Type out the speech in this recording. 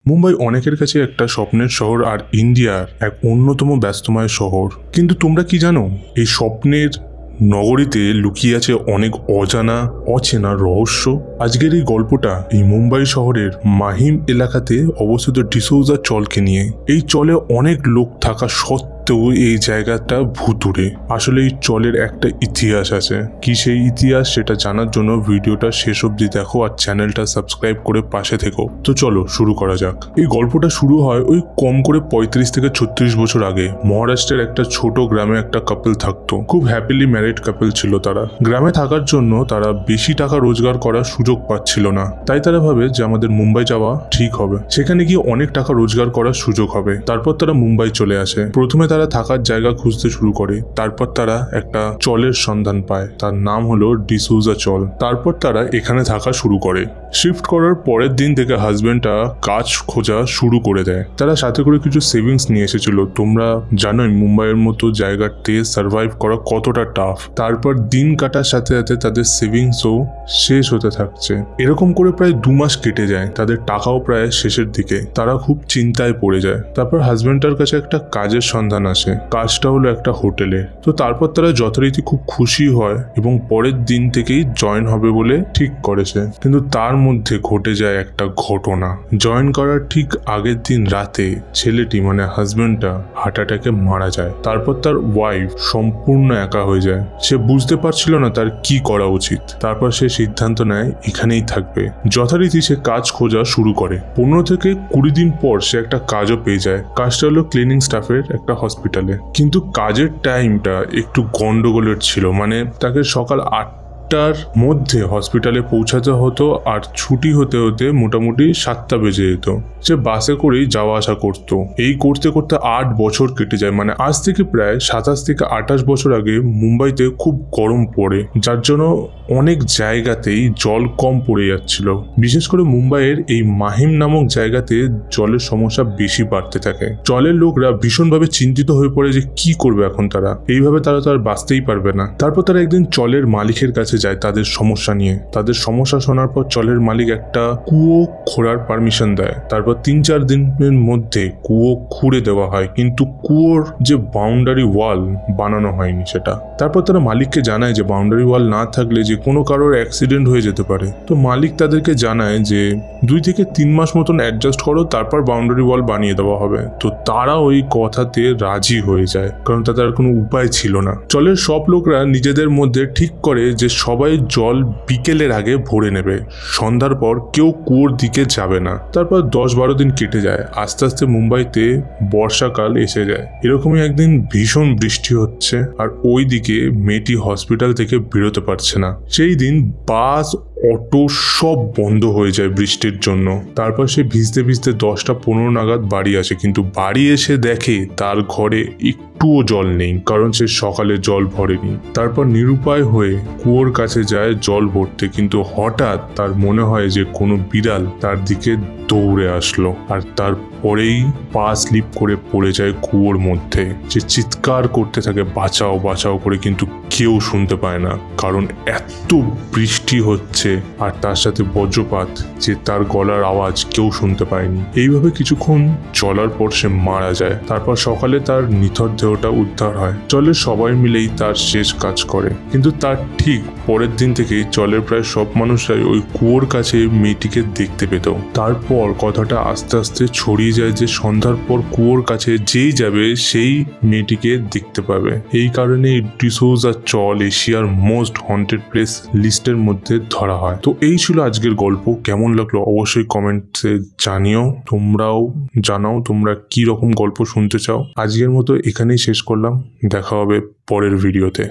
মুম্বাই অনেকের কাছে একটা স্বপ্নের শহর আর ইন্ডিয়ার এক অন্যতম ব্যস্তময় শহর। কিন্তু তোমরা কি জানো, এই স্বপ্নের নগরীতে লুকিয়ে আছে অনেক অজানা অচেনা রহস্য। আজকের এই গল্পটা এই মুম্বাই শহরের মাহিম এলাকাতে অবস্থিত ডিসৌজা চলকে নিয়ে। এই চলে অনেক লোক থাকা সত্ত্বেও এই জায়গাটা ভুতুড়ে। আসলে এই চলের একটা ইতিহাস আছে। কি সেই ইতিহাস সেটা জানার জন্য ভিডিওটা শেষ অবধি দেখো আর চ্যানেলটা সাবস্ক্রাইব করে পাশে থেকো। তো চলো শুরু করা যাক। এই গল্পটা শুরু হয় ওই কম করে 35 থেকে 36 বছর আগে। মহারাষ্ট্রের একটা ছোট গ্রামে একটা কাপল থাকতো। খুব হ্যাপিলি ম্যারিড কাপল ছিল তারা। গ্রামে থাকার জন্য তারা বেশি টাকা রোজগার করার সুযোগ পাচ্ছিল না। তাই তারা ভাবে যে আমাদের মুম্বাই যাওয়া ঠিক হবে, সেখানে গিয়ে অনেক টাকা রোজগার করার সুযোগ হবে। তারপর তারা মুম্বাই চলে আসে। প্রথমে তারা থাকার জায়গা খুঁজতে শুরু করে। তারপর তারা একটা চলের সন্ধান পায়, তার নাম হলো ডিসৌজা চল। তারপর তারা এখানে থাকা শুরু করে। শিফট করার পরের দিন থেকে হাজবেন্ডটা কাজ খোঁজা শুরু করে দেয়। তারা সাথে করে কিছু সেভিংস নিয়ে এসেছিল। তোমরা জানোই মুম্বাইয়ের মতো জায়গাতে সার্ভাইভ করা কতটা টাফ। তারপর দিন কাটার সাথে সাথে তাদের সেভিংসও শেষ হতে থাকছে। এরকম করে প্রায় 2 মাস কেটে যায়। তাদের টাকাও প্রায় শেষের দিকে। তারা খুব চিন্তায় পড়ে যায়। তারপর হাজবেন্ডটার কাছে একটা কাজের সন্ধান আসে। কাজটা হলো একটা হোটেলে। তো তারপর তারা যথারীতি খুব খুশি হয় এবং পরের দিন থেকেই জয়েন হবে বলে ঠিক করেছে। কিন্তু তার মধ্যে ঘটে যায় একটা ঘটনা। জয়েন করার ঠিক আগের দিন রাতে ছেলেটি মানে হাজবেন্ডটা হার্ট অ্যাটাকে মারা যায়। তারপর তার ওয়াইফ সম্পূর্ণ একা হয়ে যায়। সে বুঝতে পারছিল না তার কি করা উচিত। তারপর সে সিদ্ধান্ত নেয় এখানেই থাকবে। যথারীতি সে কাজ খোঁজা শুরু করে। 15 থেকে 20 দিন পর সে একটা কাজও পেয়ে যায়। কাজটা হলো ক্লিনিং স্টাফের একটা হসপিটালে। কিন্তু কাজের টাইমটা একটু গন্ডগোলের ছিল। মানে তাকে সকাল 8টার মধ্যে হসপিটালে পৌঁছাতে হতো আর ছুটি হতে হতে মোটামুটি 7টা বেজে যেত। সে বাসে করেই যাওয়া আসা করতো। এই করতে করতে 8 বছর কেটে যায়। মানে আজ থেকে প্রায় 27 থেকে 28 বছর আগে মুম্বাইতে খুব গরম পড়ে, যার জন্য অনেক জায়গাতেই জল কম পড়ে যাচ্ছিল। বিশেষ করে মুম্বাইয়ের এই মাহিম নামক জায়গাতে জলের সমস্যা বেশি বাড়তে থাকে। জলের লোকরা ভীষণভাবে চিন্তিত হয়ে পড়ে যে কি করবে এখন তারা। এইভাবে তারা তো আর বাঁচতেই পারবে না। তারপর তারা একদিন চলের মালিকের কাছে যায় তাদের সমস্যা নিয়ে। তাদের সমস্যা শোনার পর চলের মালিক একটা কুয়ো খোঁড়ার পারমিশন দেয়। তারপর 3-4 দিনের মধ্যে কুয়ো খুঁড়ে দেওয়া হয়, কিন্তু কুয়োর যে বাউন্ডারি ওয়াল বানানো হয়নি সেটা। তারপর তারা মালিককে জানায় যে বাউন্ডারি ওয়াল না থাকলে যে কোনো কারোর অ্যাক্সিডেন্ট হয়ে যেতে পারে। তো মালিক তাদেরকে জানায় যে 2 থেকে 3 মাস মতন অ্যাডজাস্ট করো, তারপর বাউন্ডারি ওয়াল বানিয়ে দেওয়া হবে। তো তারা ওই কথাতে রাজি হয়ে যায়, কারণ তাদের আর কোনো উপায় ছিল না। চলের সব লোকরা নিজেদের মধ্যে ঠিক করে যে সবাই জল বিকেলের আগে ভরে নেবে। সন্ধ্যার পর কেউ কুয়োর দিকে যাবে না। তারপর 10-12 দিন কেটে যায়। আস্তে আস্তে মুম্বাইতে বর্ষাকাল এসে যায়। এরকমই একদিন ভীষণ বৃষ্টি হচ্ছে আর ওইদিকে মেয়েটি হসপিটাল থেকে বেরোতে পারছে না। সেই দিন বাস অটো সব বন্ধ হয়ে যায় বৃষ্টির জন্য। তারপর সে ভিজতে ভিজতে 10টা-15 নাগাদ বাড়ি আসে। কিন্তু বাড়ি এসে দেখে তার ঘরে একটুও জল নেই, কারণ সে সকালে জল ভরেনি। তারপর নিরুপায় হয়ে কুয়োর কাছে যায় জল ভরতে। কিন্তু হঠাৎ তার মনে হয় যে কোনো বিড়াল তার দিকে দৌড়ে আসলো আর তারপরেই পা স্লিপ করে পড়ে যায় কুয়োর মধ্যে। সে চিৎকার করতে থাকে বাঁচাও বাঁচাও করে, কিন্তু কেউ শুনতে পায় না, কারণ এত বৃষ্টি হচ্ছে আর তার সাথে বজ্রপাত যে তার গলার আওয়াজ কেউ শুনতে পায়নি। এইভাবে কিছুক্ষণ চলার পর সে মারা যায়। তারপর সকালে তার নিথর দেহটা উদ্ধার হয়। চলের সবাই মিলেই তার শেষ কাজ করে। কিন্তু তার ঠিক পরের দিন থেকেই চলের প্রায় সব মানুষরাই ওই কুয়োর কাছে মেয়েটিকে দেখতে পেত। তারপর কথাটা আস্তে আস্তে ছড়িয়ে যায় যে সন্ধ্যার পর কুয়োর কাছে যেই যাবে সেই মেয়েটিকে দেখতে পাবে। এই কারণে ডিসৌজা চল এশিয়ার মোস্ট হন্টেড প্লেস লিস্টের মধ্যে ধরা হয়। তো এই ছিল আজকের গল্প। কেমন লাগলো অবশ্যই কমেন্টসে জানিও। তোমরাও জানাও তোমরা কি রকম গল্প শুনতে চাও। আজকের মতো এখানেই শেষ করলাম। দেখা হবে পরের ভিডিওতে।